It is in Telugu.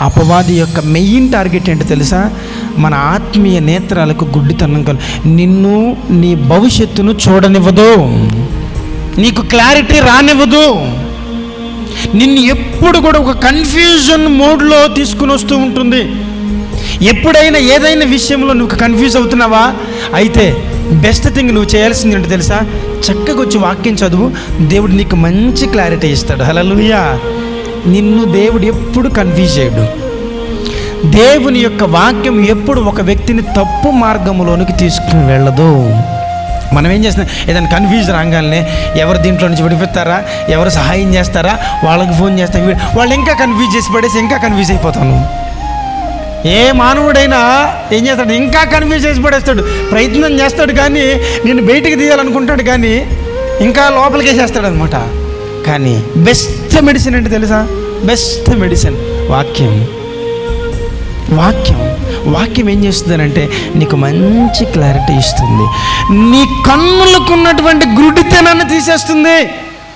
అపవాది యొక్క మెయిన్ టార్గెట్ ఏంటో తెలుసా? మన ఆత్మీయ నేత్రాలకు గుడ్డితనం కలు, నిన్ను నీ భవిష్యత్తును చూడనివ్వదు, నీకు క్లారిటీ రానివ్వదు, నిన్ను ఎప్పుడు కూడా ఒక కన్ఫ్యూజన్ మోడ్లో తీసుకుని వస్తూ ఉంటుంది. ఎప్పుడైనా ఏదైనా విషయంలో నువ్వు కన్ఫ్యూజ్ అవుతున్నావా? అయితే బెస్ట్ థింగ్ నువ్వు చేయాల్సింది ఏంటో తెలుసా? చక్కగా వచ్చి వాక్యం చదువు, దేవుడు నీకు మంచి క్లారిటీ ఇస్తాడు. హల్లెలూయా. నిన్ను దేవుడు ఎప్పుడు కన్ఫ్యూజ్ చేయడు. దేవుని యొక్క వాక్యం ఎప్పుడు ఒక వ్యక్తిని తప్పు మార్గంలోనికి తీసుకుని వెళ్ళదు. మనం ఏం చేస్తున్నాం? ఏదైనా కన్ఫ్యూజ్ రాగానే ఎవరు దీంట్లో నుంచి విడిపిస్తారా, ఎవరు సహాయం చేస్తారా, వాళ్ళకి ఫోన్ చేస్తా, వాళ్ళు ఇంకా కన్ఫ్యూజ్ చేసి పడేసి ఇంకా కన్ఫ్యూజ్ అయిపోతాను. ఏ మానవుడైనా ఏం చేస్తాడు? ఇంకా కన్ఫ్యూజ్ చేసి పడేస్తాడు. ప్రయత్నం చేస్తాడు కానీ నేను బయటికి తీయాలనుకుంటాడు కానీ ఇంకా లోపలికి వేసేస్తాడు అనమాట. కానీ బెస్ట్ మెడిసిన్ అంటే తెలుసా? బెస్ట్ మెడిసిన్ వాక్యం. వాక్యం వాక్యం ఏం చేస్తుందనంటే నీకు మంచి క్లారిటీ ఇస్తుంది. నీ కన్నులకు ఉన్నటువంటి గుడ్డితనాన్ని తీసేస్తుంది.